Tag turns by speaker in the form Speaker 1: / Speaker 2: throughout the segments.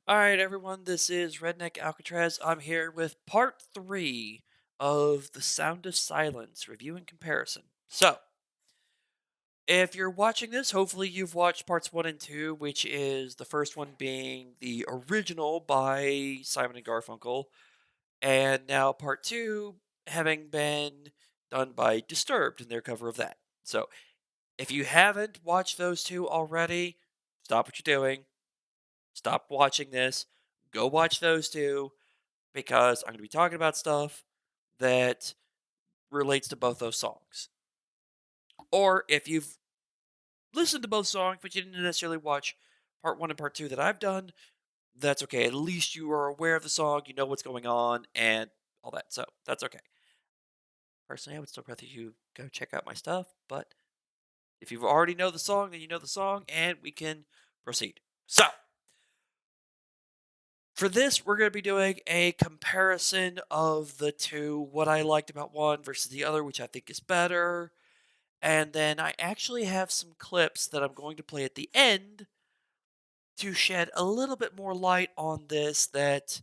Speaker 1: All right, everyone, this is Redneck-Alcatraz. I'm here with part 3 of The Sound of Silence review and comparison. So, if you're watching this, hopefully you've watched parts 1 and 2, which is the first one being the original by Simon and Garfunkel, and now part 2 having been done by Disturbed in their cover of that. So, if you haven't watched those two already, stop what you're doing, stop watching this, go watch those two because I'm going to be talking about stuff that relates to both those songs. Or if you've listened to both songs but you didn't necessarily watch part 1 and part 2 that I've done, that's okay. At least you are aware of the song, you know what's going on, and all that. So that's okay. Personally, I would still rather you go check out my stuff, but if you already know the song, then you know the song, and we can proceed. So, for this, we're going to be doing a comparison of the two, what I liked about one versus the other, which I think is better. And then I actually have some clips that I'm going to play at the end to shed a little bit more light on this that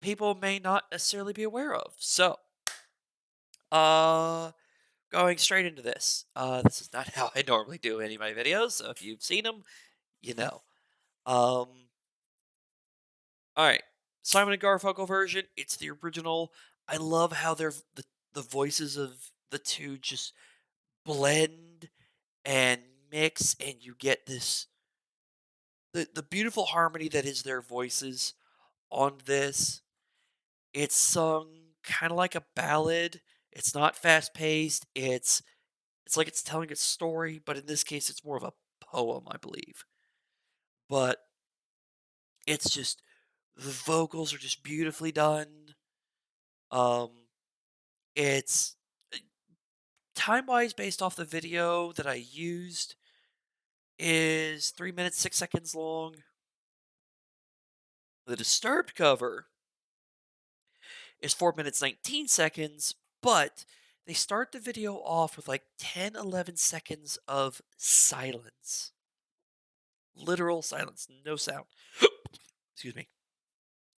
Speaker 1: people may not necessarily be aware of. So, uh, going straight into this. This is not how I normally do any of my videos, so if you've seen them, you know. Um, all right, Simon and Garfunkel version. It's the original. I love how the voices of the two just blend and mix, and you get the beautiful harmony that is their voices on this. It's sung kind of like a ballad. It's not fast paced. It's like it's telling a story, but in this case, it's more of a poem, I believe. But it's just the vocals are just beautifully done. Um, it's time wise based off the video that I used is 3 minutes 6 seconds long. The Disturbed cover is 4 minutes 19 seconds, but they start the video off with like 10, 11 seconds of silence. Literal silence, no sound. Excuse me.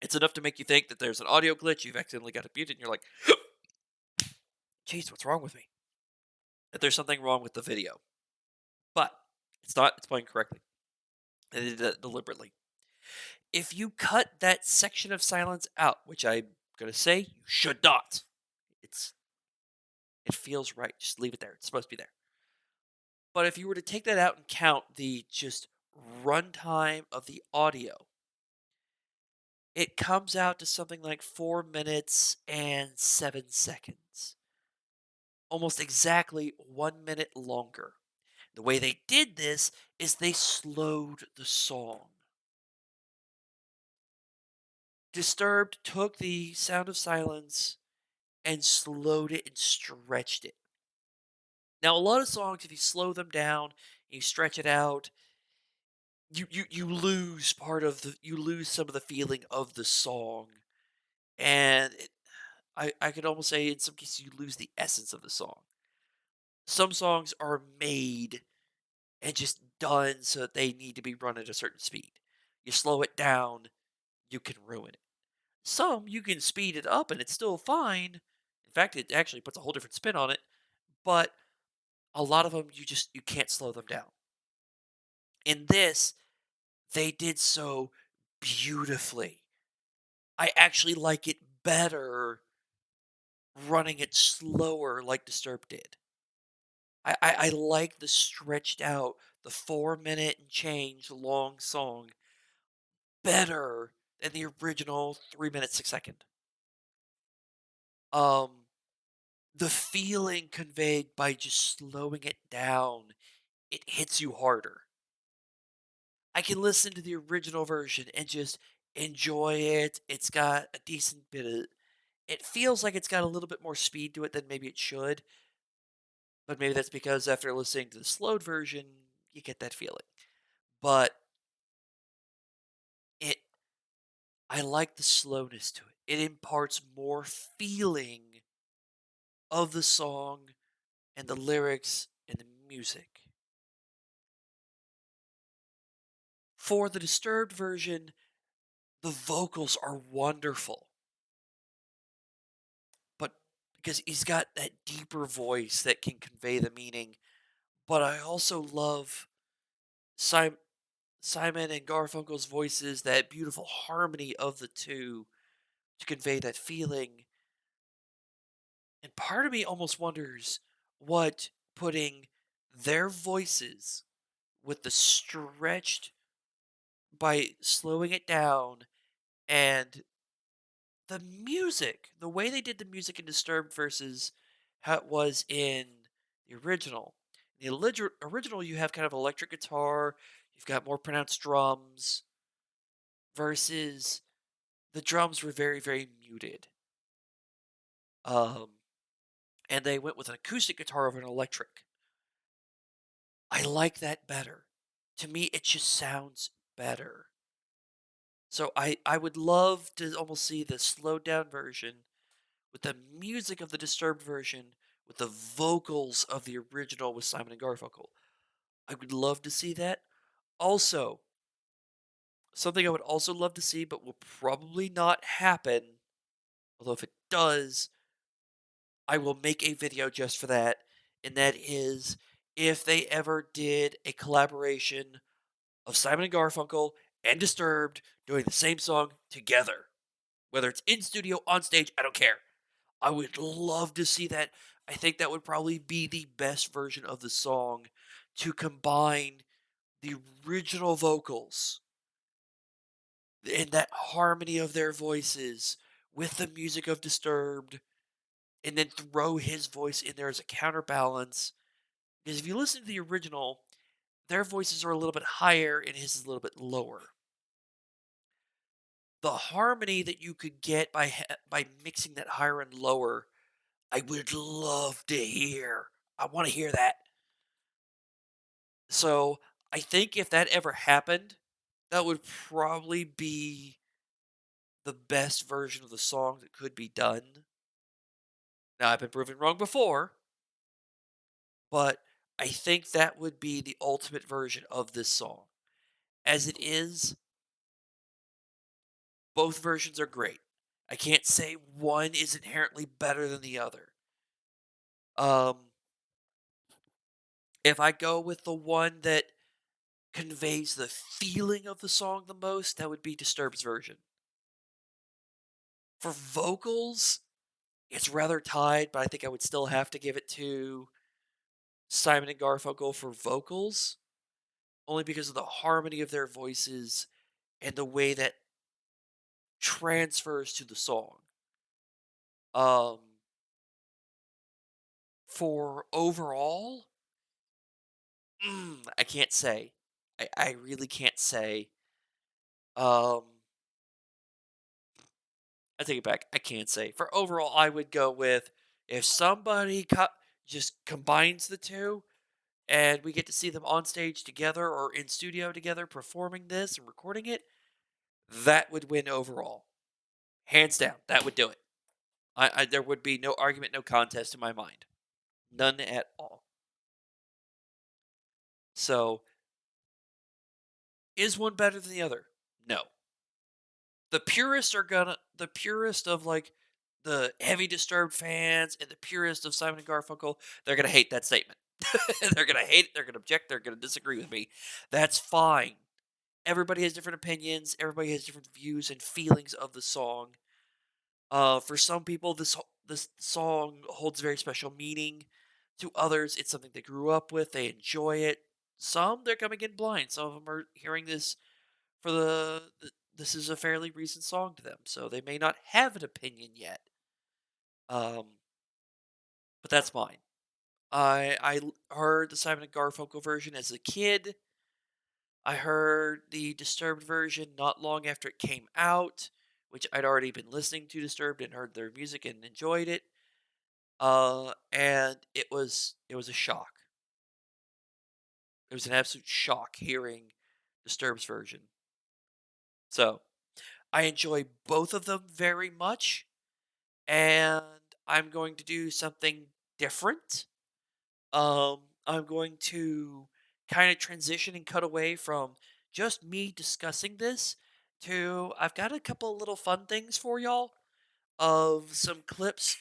Speaker 1: It's enough to make you think that there's an audio glitch, you've accidentally got it muted, and you're like, geez, what's wrong with me? That there's something wrong with the video. But it's not, it's playing correctly. And they did that deliberately. If you cut that section of silence out, which I'm going to say you should not, it's it feels right. Just leave it there. It's supposed to be there. But if you were to take that out and count the just runtime of the audio, it comes out to something like 4 minutes and 7 seconds. Almost exactly 1 minute longer. The way they did this is they slowed the song. Disturbed took the sound of silence and slowed it and stretched it. Now, a lot of songs, if you slow them down, you stretch it out, you lose you lose some of the feeling of the song, and I could almost say in some cases you lose the essence of the song. Some songs are made and just done so that they need to be run at a certain speed. You slow it down, you can ruin it. Some you can speed it up and it's still fine. In fact, it actually puts a whole different spin on it. But a lot of them you can't slow them down. In this, they did so beautifully. I actually like it better running it slower like Disturbed did. I like the stretched out, the 4 minute and change long song better than the original 3 minute 6 second. Um, the feeling conveyed by just slowing it down, it hits you harder. I can listen to the original version and just enjoy it. It's got a decent bit of it feels like it's got a little bit more speed to it than maybe it should, but maybe that's because after listening to the slowed version, you get that feeling. But it I like the slowness to it. It imparts more feeling of the song and the lyrics and the music. For the Disturbed version, the vocals are wonderful, but because he's got that deeper voice that can convey the meaning. But I also love Simon Simon and Garfunkel's voices, that beautiful harmony of the two to convey that feeling. And part of me almost wonders what putting their voices with the stretched by slowing it down and the music, the way they did the music in Disturbed versus how it was in the original. In the original, you have kind of electric guitar, you've got more pronounced drums, versus the drums were very, very muted. Um, and they went with an acoustic guitar over an electric. I like that better. To me, it just sounds better. So I would love to almost see the slowed down version with the music of the Disturbed version with the vocals of the original with Simon and Garfunkel. I would love to see that. Also, something I would also love to see, but will probably not happen, although if it does, I will make a video just for that. And that is if they ever did a collaboration of Simon and Garfunkel and Disturbed doing the same song together. Whether it's in studio, on stage, I don't care. I would love to see that. I think that would probably be the best version of the song to combine the original vocals and that harmony of their voices with the music of Disturbed and then throw his voice in there as a counterbalance. Because if you listen to the original, their voices are a little bit higher and his is a little bit lower. The harmony that you could get by mixing that higher and lower, I would love to hear. I want to hear that. So I think if that ever happened, that would probably be the best version of the song that could be done. Now I've been proven wrong before, but I think that would be the ultimate version of this song. As it is, both versions are great. I can't say one is inherently better than the other. Um, if I go with the one that conveys the feeling of the song the most, that would be Disturbed's version. For vocals, it's rather tied, but I think I would still have to give it to Simon and Garfunkel for vocals, only because of the harmony of their voices and the way that transfers to the song. Um, for overall, I can't say. I really can't say. Um, I take it back. I can't say. For overall, I would go with if somebody just combines the two and we get to see them on stage together or in studio together performing this and recording it, that would win overall. Hands down, that would do it. There would be no argument, no contest in my mind. None at all. So, is one better than the other? No. The purist of like the heavy Disturbed fans and the purist of Simon and Garfunkel, they're gonna hate that statement. They're gonna hate it, they're gonna object, they're gonna disagree with me. That's fine. Everybody has different opinions, everybody has different views and feelings of the song. For some people, this song holds very special meaning. To others, it's something they grew up with. They enjoy it. Some they're coming in blind. Some of them are hearing this for this is a fairly recent song to them, so they may not have an opinion yet. Um, but that's mine. Heard the Simon and Garfunkel version as a kid. I heard the Disturbed version not long after it came out, which I'd already been listening to Disturbed and heard their music and enjoyed it. And it was a shock. It was an absolute shock hearing Disturbed's version. So I enjoy both of them very much, and I'm going to do something different. I'm going to kind of transition and cut away from just me discussing this to I've got a couple little fun things for y'all of some clips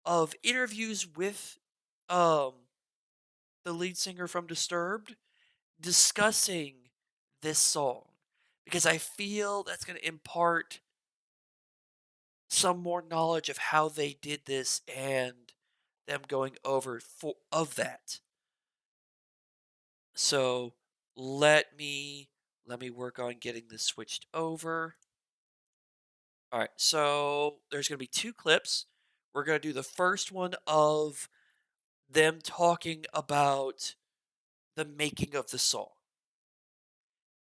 Speaker 1: of interviews with um the lead singer from Disturbed discussing this song because I feel that's going to impart some more knowledge of how they did this and them going over for of that. So let me work on getting this switched over. All right, so there's going to be two clips. We're going to do the first one of them talking about the making of the song.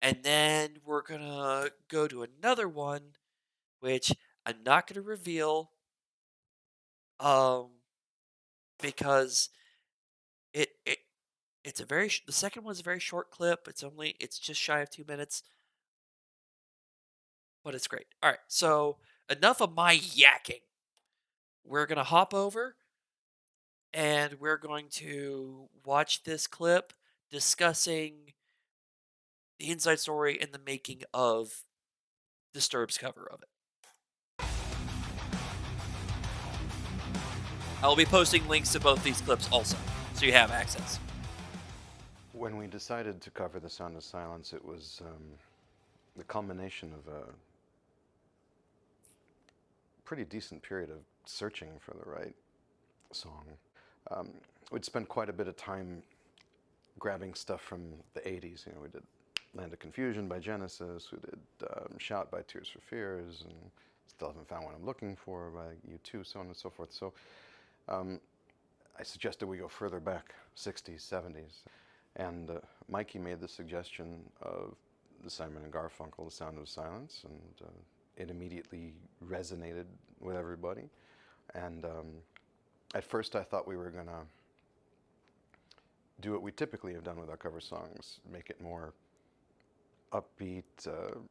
Speaker 1: And then we're going to go to another one, which I'm not going to reveal um, because it it's a the second one's a very short clip. It's just shy of 2 minutes, but it's great. All right, so enough of my yakking. We're going to hop over and we're going to watch this clip discussing the inside story and the making of Disturbed's cover of it. I'll be posting links to both these clips also, so you have access.
Speaker 2: When we decided to cover The Sound of Silence, it was the culmination of a pretty decent period of searching for the right song. Um, we'd spent quite a bit of time grabbing stuff from the 80s. You know, we did Land of Confusion by Genesis, we did Shout by Tears for Fears, and Still Haven't Found What I'm Looking For by U2, so on and so forth. So I suggested we go further back, 60s, 70s. And Mikey made the suggestion of the Simon and Garfunkel, The Sound of Silence, and it immediately resonated with everybody. And at first I thought we were going to do what we typically have done with our cover songs, make it more upbeat,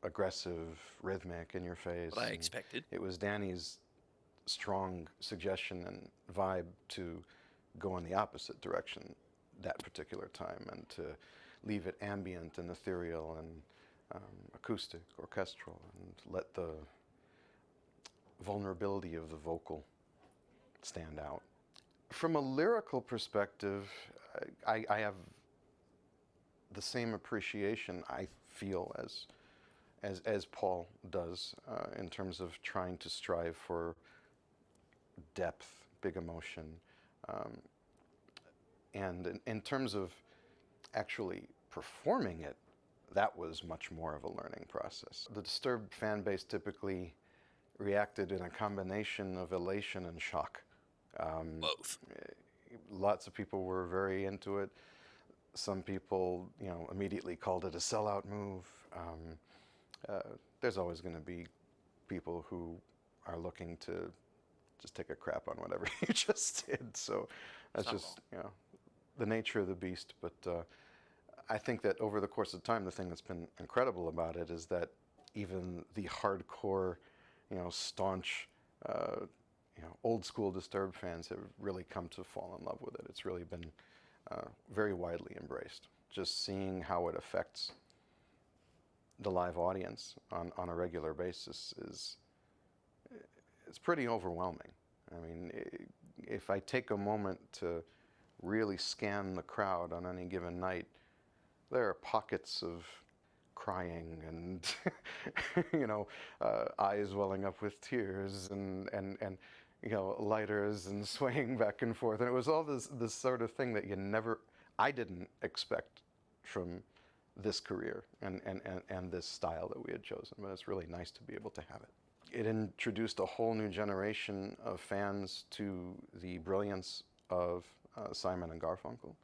Speaker 2: aggressive, rhythmic, in your face.
Speaker 1: What I
Speaker 2: And
Speaker 1: expected.
Speaker 2: it was Danny's strong suggestion and vibe to go in the opposite direction that particular time and to leave it ambient and ethereal and acoustic, orchestral, and let the vulnerability of the vocal stand out. From a lyrical perspective, I have the same appreciation, I feel, as Paul does in terms of trying to strive for depth, big emotion. And in terms of actually performing it, that was much more of a learning process. The Disturbed fan base typically reacted in a combination of elation and shock.
Speaker 1: Both.
Speaker 2: Lots of people were very into it. Some people, you know, immediately called it a sellout move. There's always going to be people who are looking to just take a crap on whatever you just did. So that's just, you know, the nature of the beast. But I think that over the course of time, the thing that's been incredible about it is that even the hardcore, you know, staunch, you know, old school Disturbed fans have really come to fall in love with it. It's really been very widely embraced. Just seeing how it affects the live audience on a regular basis is it's pretty overwhelming. I mean, if I take a moment to really scan the crowd on any given night, there are pockets of crying and you know, eyes welling up with tears and you know, lighters and swaying back and forth. And it was all this sort of thing that I didn't expect from this career and this style that we had chosen. But it's really nice to be able to have it. It introduced a whole new generation of fans to the brilliance of Simon and Garfunkel.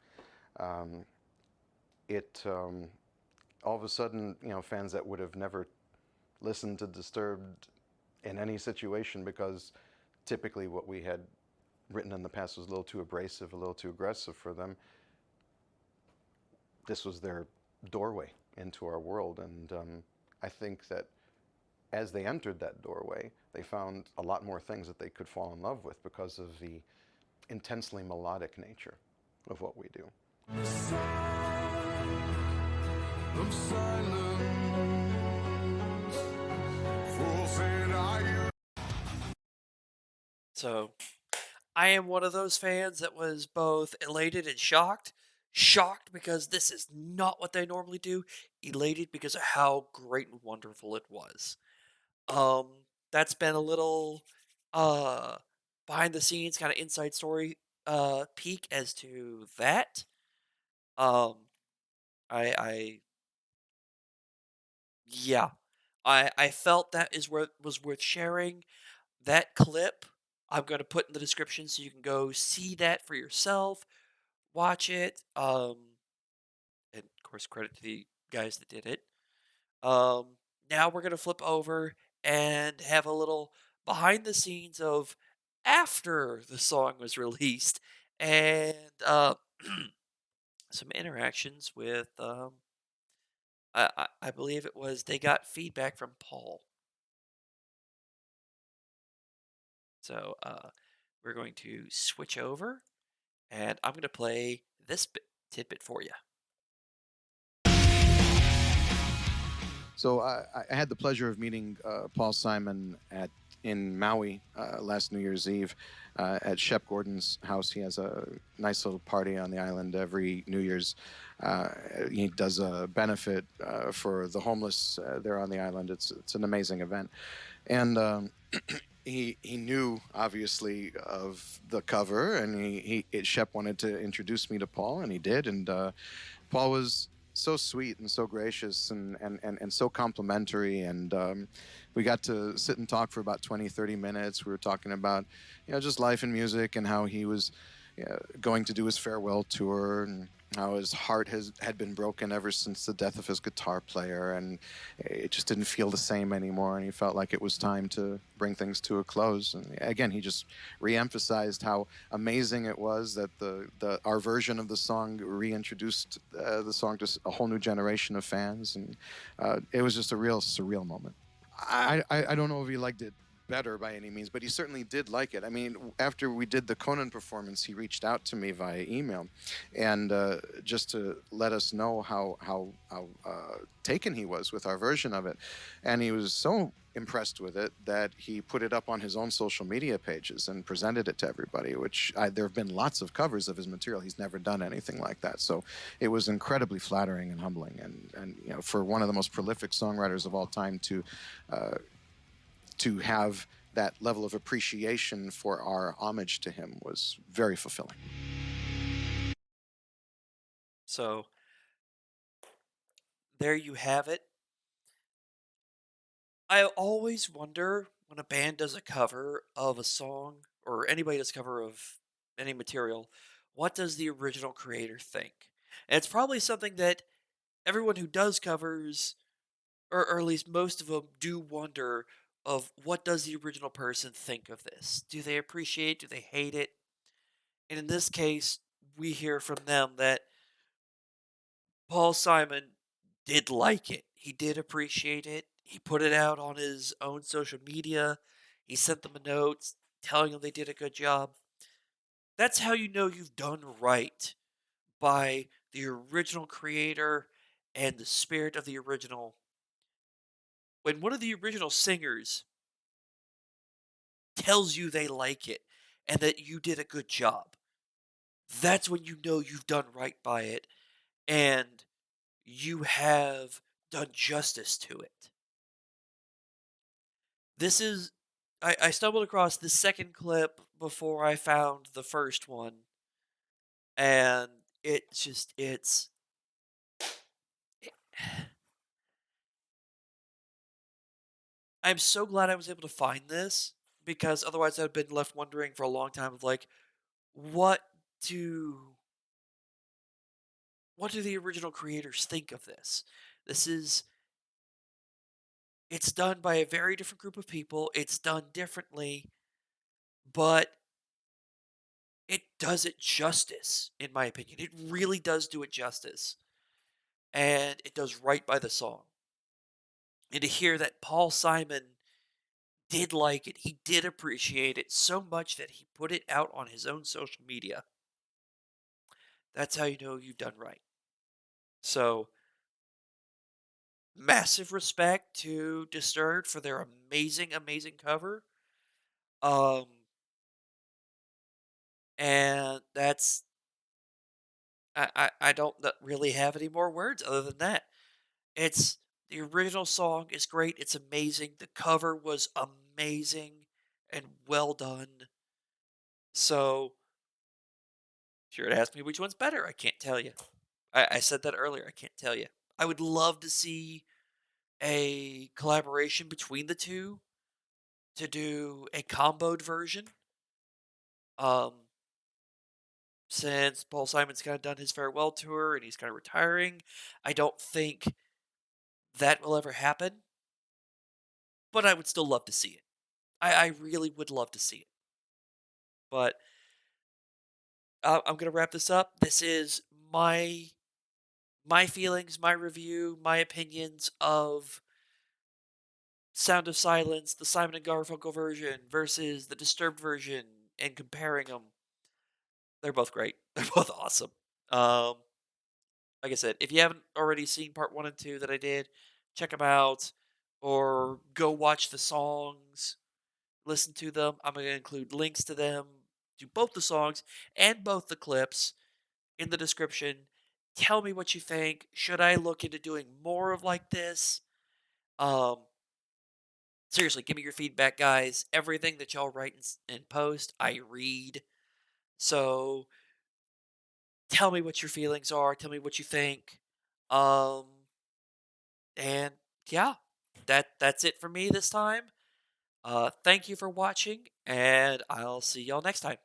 Speaker 2: All of a sudden, you know, fans that would have never listened to Disturbed in any situation because typically what we had written in the past was a little too abrasive, a little too aggressive for them. This was their doorway into our world, and I think that as they entered that doorway, they found a lot more things that they could fall in love with because of the intensely melodic nature of what we do. The sound of silence.
Speaker 1: So I am one of those fans that was both elated and shocked. Shocked because this is not what they normally do. Elated because of how great and wonderful it was. That's been a little uh behind the scenes kind of inside story peek as to that. Um I yeah. I felt that is where was worth sharing. That clip I'm going to put in the description so you can go see that for yourself, watch it. And of course credit to the guys that did it. Um Now we're going to flip over and have a little behind the scenes of after the song was released and some interactions with I believe it was they got feedback from Paul. So we're going to switch over and I'm going to play this tidbit for you.
Speaker 2: So I had the pleasure of meeting Paul Simon at in Maui last New Year's Eve at Shep Gordon's house. He has a nice little party on the island every New Year's. Uh, he does a benefit for the homeless there on the island. It's an amazing event, and he knew obviously of the cover, and Shep wanted to introduce me to Paul, and he did, and Paul was so sweet and so gracious and so complimentary. And we got to sit and talk for about 20, 30 minutes. We were talking about, just life and music and how he was going to do his farewell tour and how his heart had been broken ever since the death of his guitar player, and it just didn't feel the same anymore, and he felt like it was time to bring things to a close. And again, he just reemphasized how amazing it was that the our version of the song reintroduced the song to a whole new generation of fans, and it was just a real surreal moment. I don't know if he liked it better by any means, but he certainly did like it. I mean, after we did the Conan performance, he reached out to me via email, and just to let us know how taken he was with our version of it, and he was so impressed with it that he put it up on his own social media pages and presented it to everybody. There have been lots of covers of his material. He's never done anything like that, so it was incredibly flattering and humbling. And for one of the most prolific songwriters of all time uh, to have that level of appreciation for our homage to him was very fulfilling.
Speaker 1: So there you have it. I always wonder when a band does a cover of a song or anybody does a cover of any material, what does the original creator think? And it's probably something that everyone who does covers, or at least most of them, do wonder of what does the original person think of this? Do they appreciate? Do they hate it? And in this case, we hear from them that Paul Simon did like it. He did appreciate it. He put it out on his own social media. He sent them a note telling them they did a good job. That's how you know you've done right by the original creator and the spirit of the original. When one of the original singers tells you they like it and that you did a good job, that's when you know you've done right by it and you have done justice to it. This is I stumbled across the second clip before I found the first one, and it I'm so glad I was able to find this because otherwise I'd been left wondering for a long time of like, what do what do the original creators think of this? This is it's done by a very different group of people. It's done differently, but it does it justice, in my opinion. It really does do it justice. And it does right by the song. And to hear that Paul Simon did like it, he did appreciate it so much that he put it out on his own social media. That's how you know you've done right. So Massive respect to Disturbed for their amazing, amazing cover. Um, and that's I don't really have any more words other than that. It's the original song is great. It's amazing. The cover was amazing and well done. So, if you were to ask me which one's better, I can't tell you. I said that earlier. I can't tell you. I would love to see a collaboration between the two to do a comboed version. Um, since Paul Simon's kind of done his farewell tour and he's kind of retiring, I don't think that will ever happen. But I would still love to see it. I really would love to see it. But I'm gonna wrap this up. This is my feelings, my review, my opinions of Sound of Silence, the Simon and Garfunkel version versus the Disturbed version, and comparing them. They're both great. They're both awesome. Um, like I said, if you haven't already seen part one and two that I did, check them out, or go watch the songs, listen to them. I'm going to include links to them, to both the songs and both the clips in the description. Tell me what you think. Should I look into doing more of like this? Um, Seriously, give me your feedback, guys. Everything that y'all write and post, I read. So tell me what your feelings are. Tell me what you think. Um, and yeah, that's it for me this time. Thank you for watching, and I'll see y'all next time.